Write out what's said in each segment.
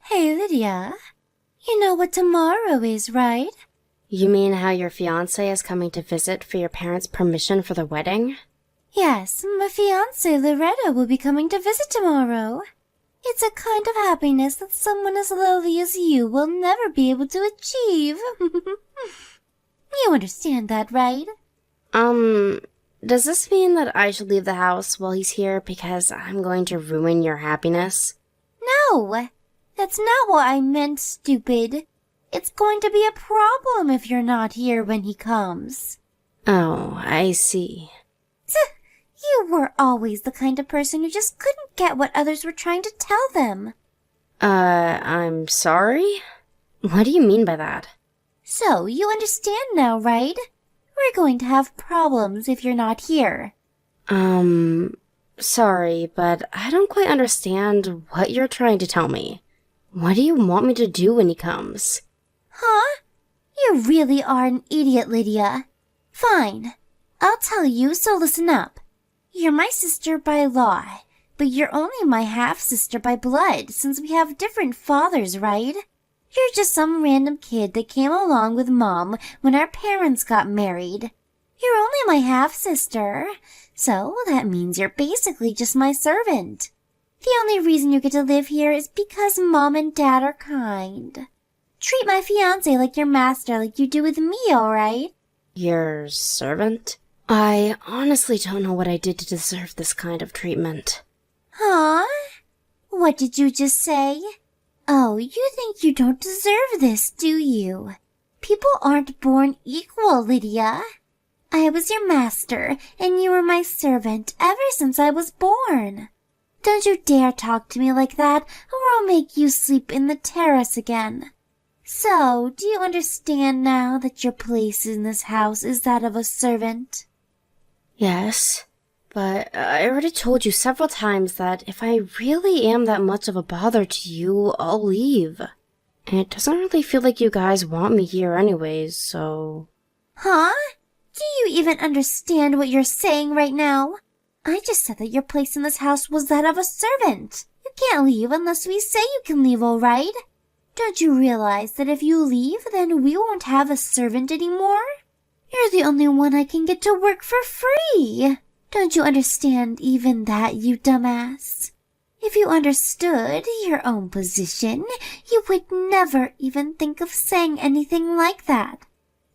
Hey, Lydia. You know what tomorrow is, right? You mean how your fiancé is coming to visit for your parents' permission for the wedding? Yes, my fiancé Loretta will be coming to visit tomorrow. It's a kind of happiness that someone as lovely as you will never be able to achieve. You understand that, right? Does this mean that I should leave the house while he's here because I'm going to ruin your happiness? No, that's not what I meant, stupid. It's going to be a problem if you're not here when he comes. Oh, I see. You were always the kind of person who just couldn't get what others were trying to tell them. I'm sorry? What do you mean by that? So, you understand now, right? We're going to have problems if you're not here. Sorry, but I don't quite understand what you're trying to tell me. What do you want me to do when he comes? Huh? You really are an idiot, Lydia. Fine. I'll tell you, so listen up. You're my sister by law, but you're only my half-sister by blood since we have different fathers, right? You're just some random kid that came along with Mom when our parents got married. You're only my half-sister, so that means you're basically just my servant. The only reason you get to live here is because Mom and Dad are kind. Treat my fiancé like your master like you do with me, alright? Your servant? I honestly don't know what I did to deserve this kind of treatment. Huh? What did you just say? Oh, you think you don't deserve this, do you? People aren't born equal, Lydia. I was your master, and you were my servant ever since I was born. Don't you dare talk to me like that, or I'll make you sleep in the terrace again. So, do you understand now that your place in this house is that of a servant? Yes, but I already told you several times that if I really am that much of a bother to you, I'll leave. And it doesn't really feel like you guys want me here anyways, so... Huh? Do you even understand what you're saying right now? I just said that your place in this house was that of a servant. You can't leave unless we say you can leave, all right? Don't you realize that if you leave, then we won't have a servant anymore? You're the only one I can get to work for free. Don't you understand even that, you dumbass? If you understood your own position, you would never even think of saying anything like that.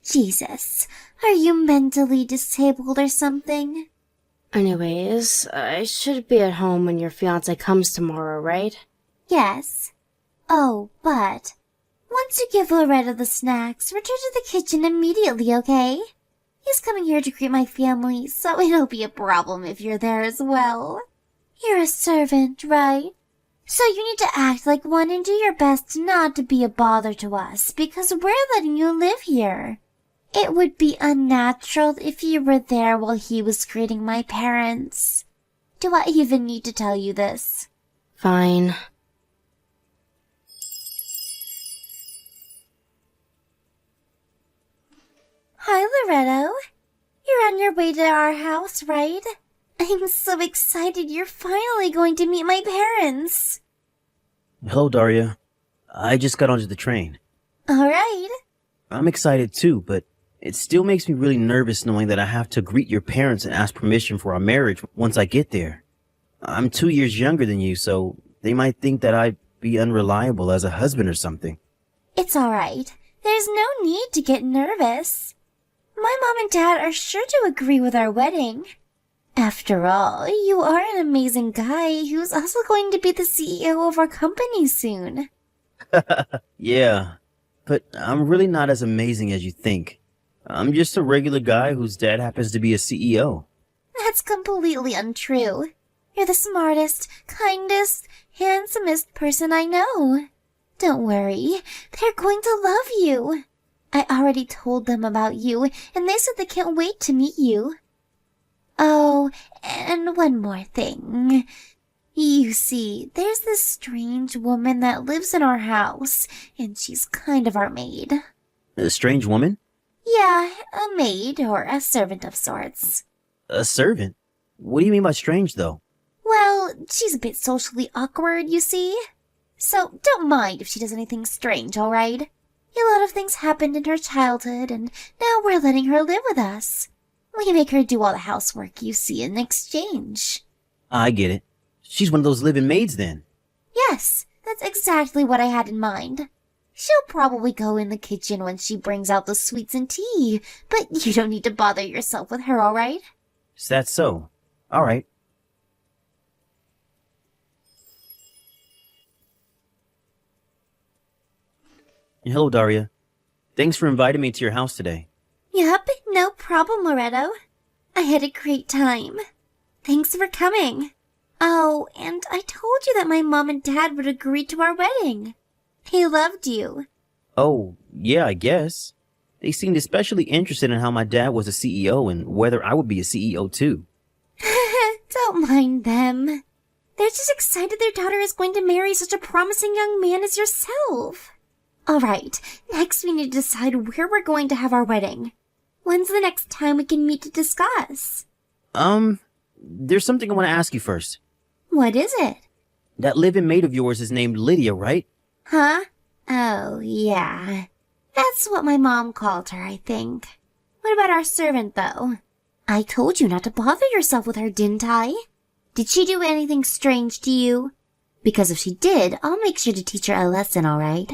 Jesus, are you mentally disabled or something? Anyways, I should be at home when your fiancé comes tomorrow, right? Yes. Oh, but once you give Loretta the snacks, return to the kitchen immediately, okay? He's coming here to greet my family, so it'll be a problem if you're there as well. You're a servant, right? So you need to act like one and do your best not to be a bother to us, because we're letting you live here. It would be unnatural if you were there while he was greeting my parents. Do I even need to tell you this? Fine. Hi, Loretto. You're on your way to our house, right? I'm so excited you're finally going to meet my parents. Hello, Daria. I just got onto the train. All right. I'm excited too, but it still makes me really nervous knowing that I have to greet your parents and ask permission for our marriage once I get there. I'm 2 years younger than you, so they might think that I'd be unreliable as a husband or something. It's all right. There's no need to get nervous. My mom and dad are sure to agree with our wedding. After all, you are an amazing guy who's also going to be the CEO of our company soon. Yeah, but I'm really not as amazing as you think. I'm just a regular guy whose dad happens to be a CEO. That's completely untrue. You're the smartest, kindest, handsomest person I know. Don't worry, they're going to love you. I already told them about you, and they said they can't wait to meet you. Oh, and one more thing. You see, there's this strange woman that lives in our house, and she's kind of our maid. A strange woman? Yeah, a maid or a servant of sorts. A servant? What do you mean by strange, though? Well, she's a bit socially awkward, you see. So don't mind if she does anything strange, alright? A lot of things happened in her childhood, and now we're letting her live with us. We make her do all the housework you see in exchange. I get it. She's one of those living maids then. Yes, that's exactly what I had in mind. She'll probably go in the kitchen when she brings out the sweets and tea, but you don't need to bother yourself with her, alright? Is that so? All right. Hello, Daria. Thanks for inviting me to your house today. Yep, no problem, Loretto. I had a great time. Thanks for coming. Oh, and I told you that my mom and dad would agree to our wedding. They loved you. Oh, yeah, I guess. They seemed especially interested in how my dad was a CEO and whether I would be a CEO too. Don't mind them. They're just excited their daughter is going to marry such a promising young man as yourself. Alright, next we need to decide where we're going to have our wedding. When's the next time we can meet to discuss? There's something I want to ask you first. What is it? That live-in maid of yours is named Lydia, right? Huh? Oh, yeah. That's what my mom called her, I think. What about our servant, though? I told you not to bother yourself with her, didn't I? Did she do anything strange to you? Because if she did, I'll make sure to teach her a lesson, alright?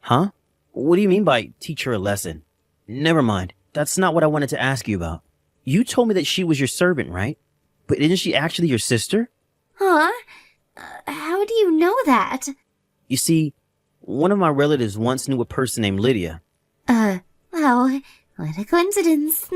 Huh? What do you mean by teach her a lesson? Never mind. That's not what I wanted to ask you about. You told me that she was your servant, right? But isn't she actually your sister? Huh? How do you know that? You see, one of my relatives once knew a person named Lydia. Wow, what a coincidence.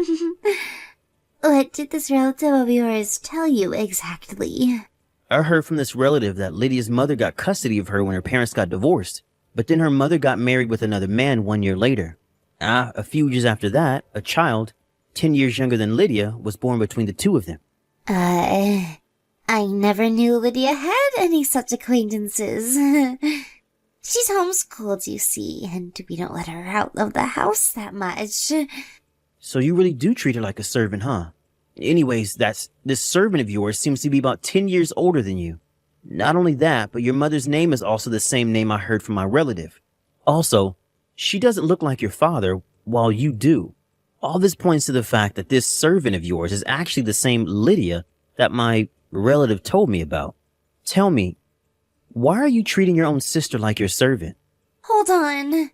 What did this relative of yours tell you exactly? I heard from this relative that Lydia's mother got custody of her when her parents got divorced, but then her mother got married with another man 1 year later. A few years after that, a child, 10 years younger than Lydia, was born between the two of them. I never knew Lydia had any such acquaintances. She's homeschooled, you see, and we don't let her out of the house that much. So you really do treat her like a servant, huh? Anyways, this servant of yours seems to be about 10 years older than you. Not only that, but your mother's name is also the same name I heard from my relative. Also, she doesn't look like your father, while you do. All this points to the fact that this servant of yours is actually the same Lydia that my relative told me about. Tell me, why are you treating your own sister like your servant? Hold on.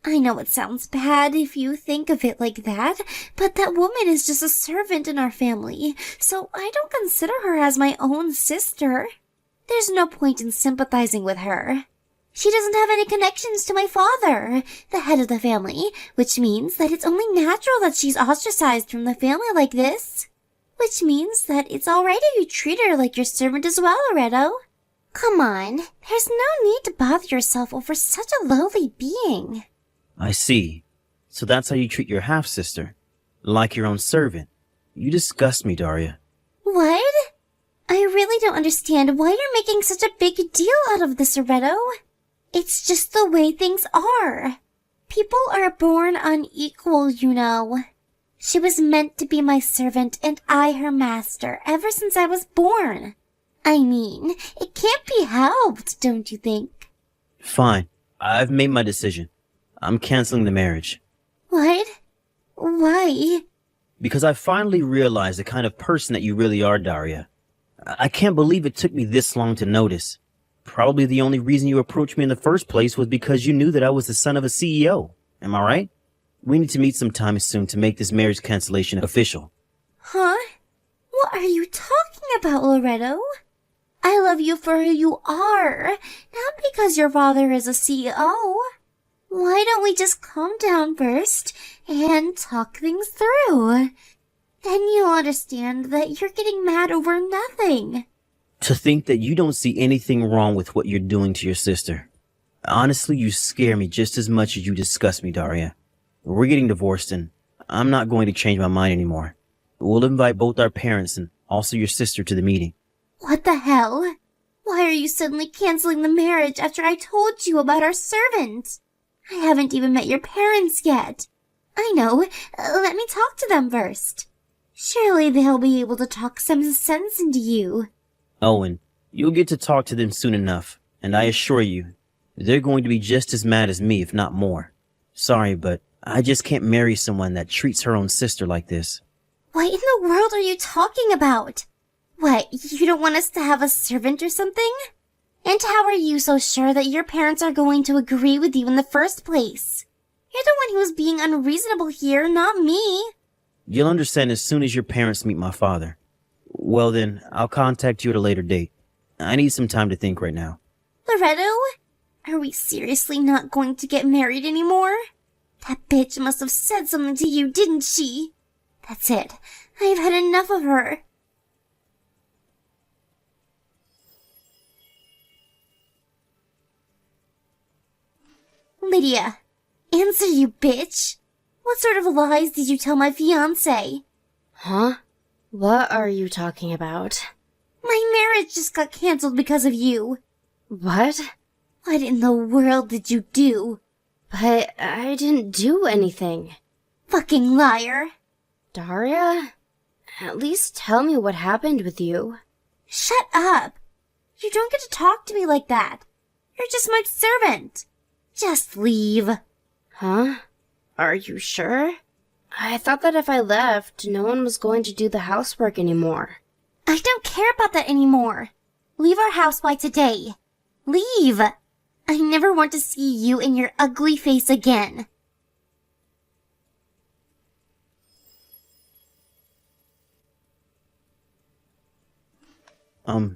I know it sounds bad if you think of it like that, but that woman is just a servant in our family, so I don't consider her as my own sister. There's no point in sympathizing with her. She doesn't have any connections to my father, the head of the family, which means that it's only natural that she's ostracized from the family like this. Which means that it's alright if you treat her like your servant as well, Loretto. Come on, there's no need to bother yourself over such a lowly being. I see. So that's how you treat your half-sister. Like your own servant. You disgust me, Daria. What? I really don't understand why you're making such a big deal out of this, Loretto. It's just the way things are. People are born unequal, you know. She was meant to be my servant and I her master ever since I was born. I mean, it can't be helped, don't you think? Fine. I've made my decision. I'm canceling the marriage. What? Why? Because I finally realized the kind of person that you really are, Daria. I can't believe it took me this long to notice. Probably the only reason you approached me in the first place was because you knew that I was the son of a CEO. Am I right? We need to meet sometime soon to make this marriage cancellation official. Huh? What are you talking about, Loretto? I love you for who you are, not because your father is a CEO. Why don't we just calm down first and talk things through? Then you'll understand that you're getting mad over nothing. To think that you don't see anything wrong with what you're doing to your sister. Honestly, you scare me just as much as you disgust me, Daria. We're getting divorced and I'm not going to change my mind anymore. We'll invite both our parents and also your sister to the meeting. What the hell? Why are you suddenly canceling the marriage after I told you about our servant? I haven't even met your parents yet. I know. Let me talk to them first. Surely they'll be able to talk some sense into you. Owen, you'll get to talk to them soon enough, and I assure you, They're going to be just as mad as me, if not more. Sorry, but I just can't marry someone that treats her own sister like this. What in the world are you talking about? What, you don't want us to have a servant or something? And how are you so sure that your parents are going to agree with you in the first place? You're the one who is being unreasonable here, not me. You'll understand as soon as your parents meet my father. Well then, I'll contact you at a later date. I need some time to think right now. Loretto? Are we seriously not going to get married anymore? That bitch must have said something to you, didn't she? That's it. I've had enough of her. Lydia, answer, you bitch. What sort of lies did you tell my fiancé? Huh? What are you talking about? My marriage just got cancelled because of you. What? What in the world did you do? But I didn't do anything. Fucking liar. Daria? At least tell me what happened with you. Shut up. You don't get to talk to me like that. You're just my servant. Just leave. Huh? Are you sure? I thought that if I left, no one was going to do the housework anymore. I don't care about that anymore. Leave our house by today. Leave. I never want to see you and your ugly face again.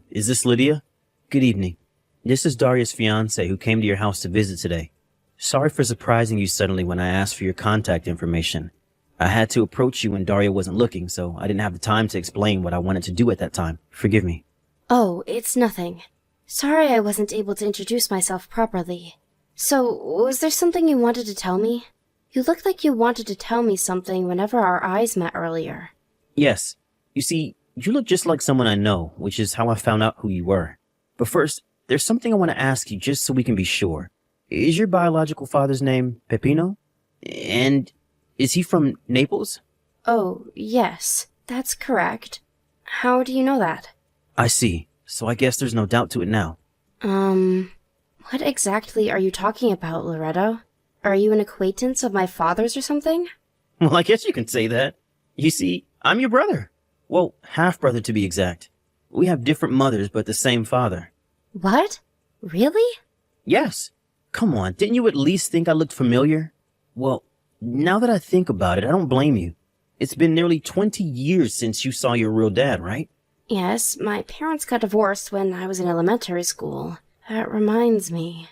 Is this Lydia? Good evening. This is Daria's fiancé who came to your house to visit today. Sorry for surprising you suddenly when I asked for your contact information. I had to approach you when Daria wasn't looking, so I didn't have the time to explain what I wanted to do at that time. Forgive me. Oh, it's nothing. Sorry I wasn't able to introduce myself properly. So, was there something you wanted to tell me? You looked like you wanted to tell me something whenever our eyes met earlier. Yes. You see, you look just like someone I know, which is how I found out who you were. But first, there's something I want to ask you just so we can be sure. Is your biological father's name Peppino? And is he from Naples? Oh, yes, that's correct. How do you know that? I see. So I guess there's no doubt to it now. What exactly are you talking about, Loretto? Are you an acquaintance of my father's or something? Well, I guess you can say that. You see, I'm your brother. Well, half-brother to be exact. We have different mothers, but the same father. What? Really? Yes. Come on, didn't you at least think I looked familiar? Well, now that I think about it, I don't blame you. It's been nearly 20 years since you saw your real dad, right? Yes, my parents got divorced when I was in elementary school. That reminds me.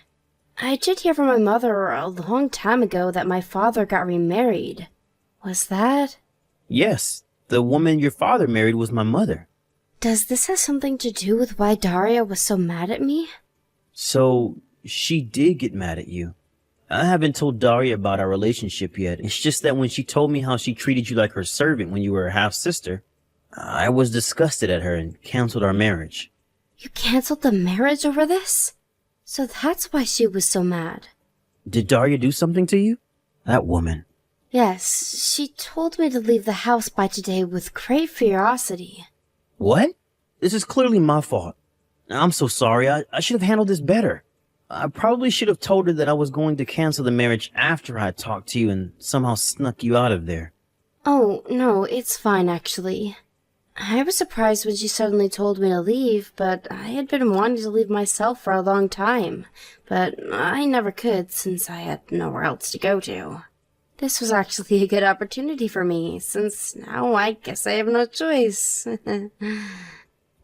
I did hear from my mother a long time ago that my father got remarried. Was that? Yes, the woman your father married was my mother. Does this have something to do with why Daria was so mad at me? So, she did get mad at you. I haven't told Daria about our relationship yet. It's just that when she told me how she treated you like her servant when you were her half-sister, I was disgusted at her and canceled our marriage. You canceled the marriage over this? So that's why she was so mad. Did Daria do something to you? That woman. Yes, she told me to leave the house by today with great ferocity. What? This is clearly my fault. I'm so sorry. I should have handled this better. I probably should have told her that I was going to cancel the marriage after I talked to you and somehow snuck you out of there. Oh, no, it's fine actually. I was surprised when she suddenly told me to leave, but I had been wanting to leave myself for a long time. But I never could since I had nowhere else to go to. This was actually a good opportunity for me, since now I guess I have no choice.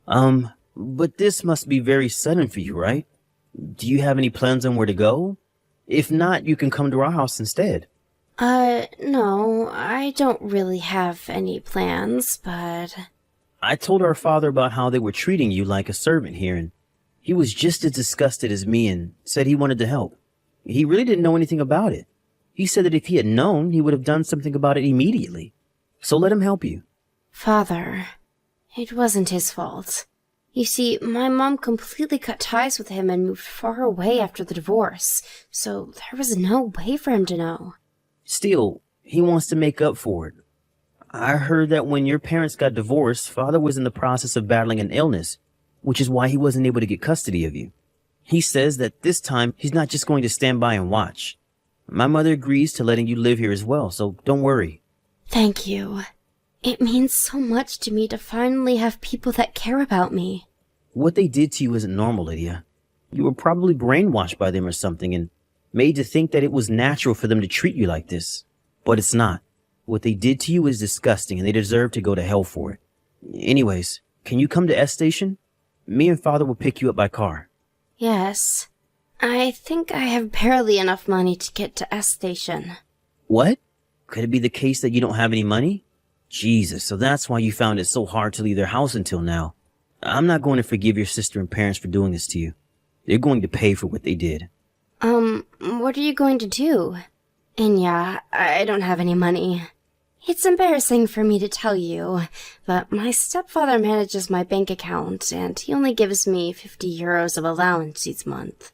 But this must be very sudden for you, right? Do you have any plans on where to go? If not, you can come to our house instead. No, I don't really have any plans, but... I told our father about how they were treating you like a servant here, and he was just as disgusted as me and said he wanted to help. He really didn't know anything about it. He said that if he had known, he would have done something about it immediately. So let him help you. Father, it wasn't his fault. You see, my mom completely cut ties with him and moved far away after the divorce, so there was no way for him to know. Still, he wants to make up for it. I heard that when your parents got divorced, father was in the process of battling an illness, which is why he wasn't able to get custody of you. He says that this time he's not just going to stand by and watch. My mother agrees to letting you live here as well, so don't worry. Thank you. It means so much to me to finally have people that care about me. What they did to you isn't normal, Lydia. You were probably brainwashed by them or something and made to think that it was natural for them to treat you like this. But it's not. What they did to you is disgusting and they deserve to go to hell for it. Anyways, can you come to S Station? Me and Father will pick you up by car. Yes. I think I have barely enough money to get to S Station. What? Could it be the case that you don't have any money? Jesus, so that's why you found it so hard to leave their house until now. I'm not going to forgive your sister and parents for doing this to you. They're going to pay for what they did. What are you going to do? And yeah, I don't have any money. It's embarrassing for me to tell you, but my stepfather manages my bank account, and he only gives me 50 euros of allowance each month.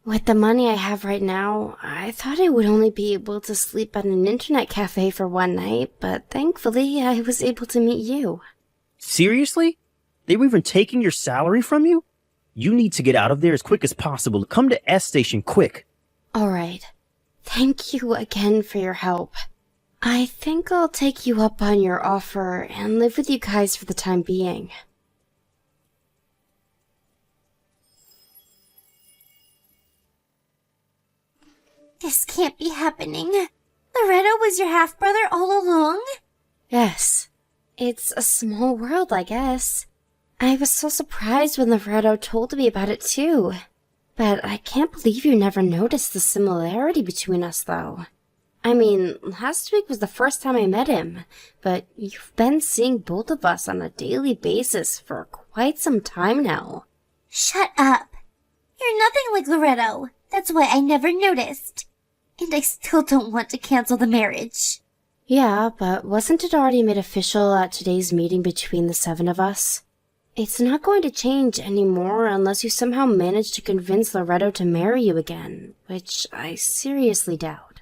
With the money I have right now, I thought I would only be able to sleep at an internet cafe for one night, but thankfully I was able to meet you. Seriously? They were even taking your salary from you? You need to get out of there as quick as possible. Come to S Station quick. Alright. Thank you again for your help. I think I'll take you up on your offer and live with you guys for the time being. This can't be happening. Loretto was your half-brother all along? Yes. It's a small world, I guess. I was so surprised when Loretto told me about it too. But I can't believe you never noticed the similarity between us, though. I mean, last week was the first time I met him, but you've been seeing both of us on a daily basis for quite some time now. Shut up. You're nothing like Loretto. That's why I never noticed. And I still don't want to cancel the marriage. Yeah, but wasn't it already made official at today's meeting between the 7 of us? It's not going to change anymore unless you somehow manage to convince Loretto to marry you again, which I seriously doubt.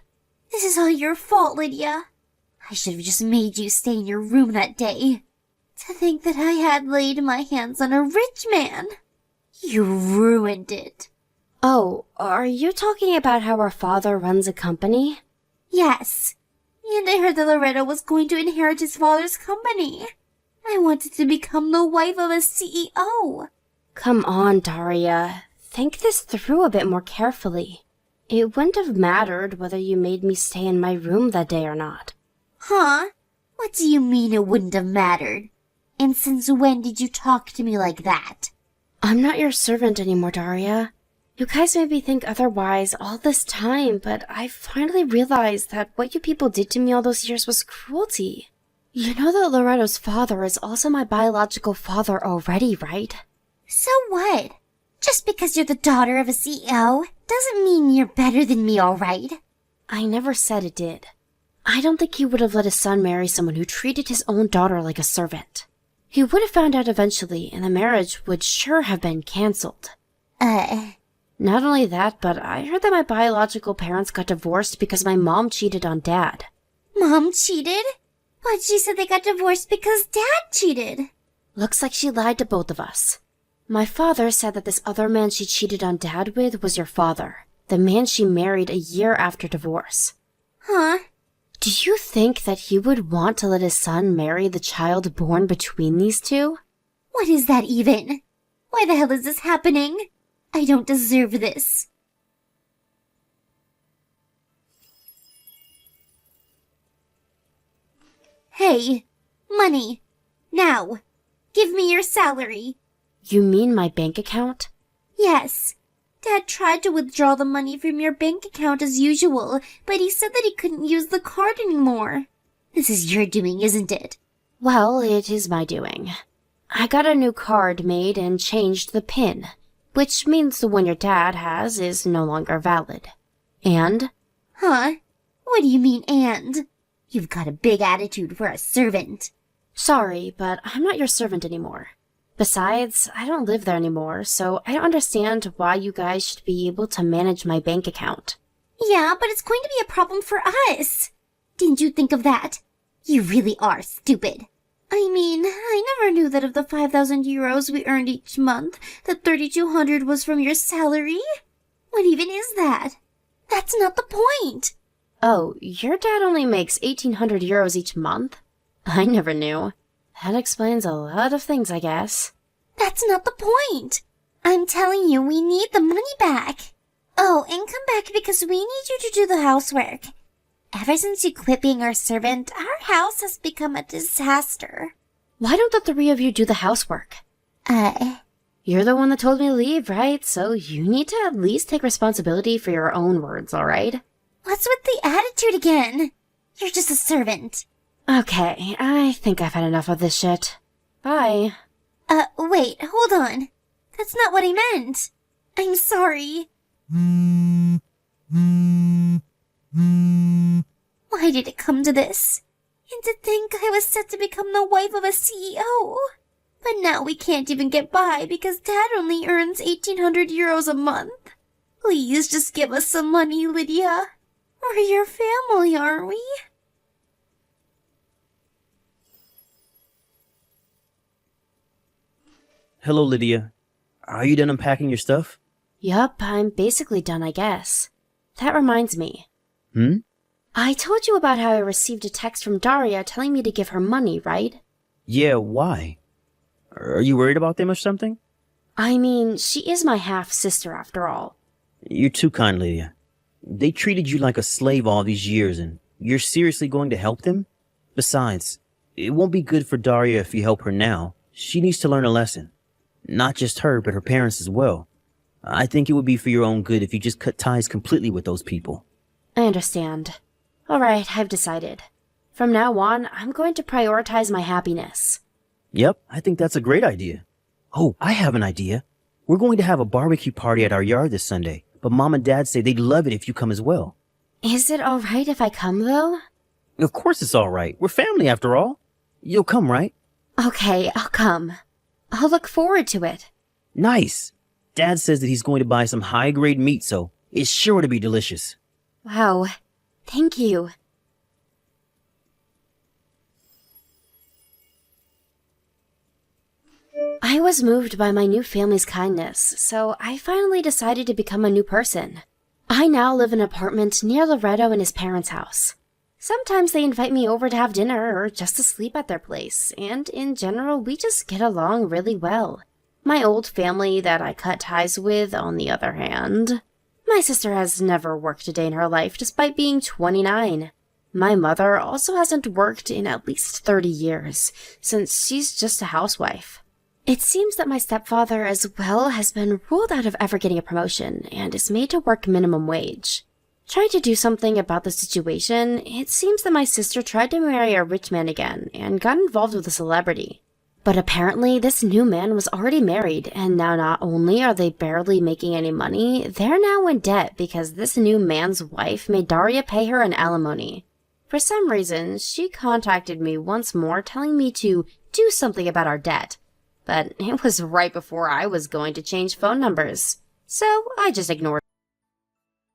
This is all your fault, Lydia. I should have just made you stay in your room that day. To think that I had laid my hands on a rich man. You ruined it. Oh, are you talking about how our father runs a company? Yes. And I heard that Loretto was going to inherit his father's company. I wanted to become the wife of a CEO. Come on, Daria. Think this through a bit more carefully. It wouldn't have mattered whether you made me stay in my room that day or not. Huh? What do you mean it wouldn't have mattered? And since when did you talk to me like that? I'm not your servant anymore, Daria. You guys made me think otherwise all this time, but I finally realized that what you people did to me all those years was cruelty. You know that Loretto's father is also my biological father already, right? So what? Just because you're the daughter of a CEO doesn't mean you're better than me, all right? I never said it did. I don't think he would have let his son marry someone who treated his own daughter like a servant. He would have found out eventually, and the marriage would sure have been cancelled. Not only that, but I heard that my biological parents got divorced because my mom cheated on Dad. Mom cheated? But she said they got divorced because Dad cheated. Looks like she lied to both of us. My father said that this other man she cheated on Dad with was your father, the man she married a year after divorce. Huh? Do you think that he would want to let his son marry the child born between these two? What is that even? Why the hell is this happening? I don't deserve this. Hey, money. Now. Give me your salary. You mean my bank account? Yes. Dad tried to withdraw the money from your bank account as usual, but he said that he couldn't use the card anymore. This is your doing, isn't it? Well, it is my doing. I got a new card made and changed the PIN, which means the one your dad has is no longer valid. And? Huh? What do you mean, and? You've got a big attitude for a servant. Sorry, but I'm not your servant anymore. Besides, I don't live there anymore, so I don't understand why you guys should be able to manage my bank account. Yeah, but it's going to be a problem for us. Didn't you think of that? You really are stupid. I mean, I never knew that of the 5,000 euros we earned each month, that 3,200 was from your salary. What even is that? That's not the point. Oh, your dad only makes 1,800 euros each month? I never knew. That explains a lot of things, I guess. That's not the point. I'm telling you, we need the money back. Oh, and come back because we need you to do the housework. Ever since you quit being our servant, our house has become a disaster. Why don't the three of you do the housework? You're the one that told me to leave, right? So you need to at least take responsibility for your own words, alright? What's with the attitude again? You're just a servant. Okay, I think I've had enough of this shit. Bye. Wait, hold on. That's not what I meant. I'm sorry. Why did it come to this? And to think I was set to become the wife of a CEO. But now we can't even get by because Dad only earns 1,800 euros a month. Please just give us some money, Lydia. We're your family, aren't we? Hello, Lydia. Are you done unpacking your stuff? Yup, I'm basically done, I guess. That reminds me. I told you about how I received a text from Daria telling me to give her money, right? Yeah, why? Are you worried about them or something? I mean, she is my half-sister after all. You're too kind, Lydia. They treated you like a slave all these years, and you're seriously going to help them? Besides, it won't be good for Daria if you help her now. She needs to learn a lesson. Not just her, but her parents as well. I think it would be for your own good if you just cut ties completely with those people. I understand. Alright, I've decided. From now on, I'm going to prioritize my happiness. Yep, I think that's a great idea. Oh, I have an idea. We're going to have a barbecue party at our yard this Sunday, but Mom and Dad say they'd love it if you come as well. Is it alright if I come, though? Of course it's all right. We're family after all. You'll come, right? Okay, I'll come. I'll look forward to it. Nice. Dad says that he's going to buy some high-grade meat, so it's sure to be delicious. Wow. Thank you. I was moved by my new family's kindness, so I finally decided to become a new person. I now live in an apartment near Loretto and his parents' house. Sometimes they invite me over to have dinner or just to sleep at their place, and in general, we just get along really well. My old family that I cut ties with, on the other hand. My sister has never worked a day in her life despite being 29. My mother also hasn't worked in at least 30 years, since she's just a housewife. It seems that my stepfather as well has been ruled out of ever getting a promotion and is made to work minimum wage. Trying to do something about the situation, it seems that my sister tried to marry a rich man again and got involved with a celebrity. But apparently this new man was already married, and now not only are they barely making any money, they're now in debt because this new man's wife made Daria pay her an alimony. For some reason, she contacted me once more telling me to do something about our debt. But it was right before I was going to change phone numbers, so I just ignored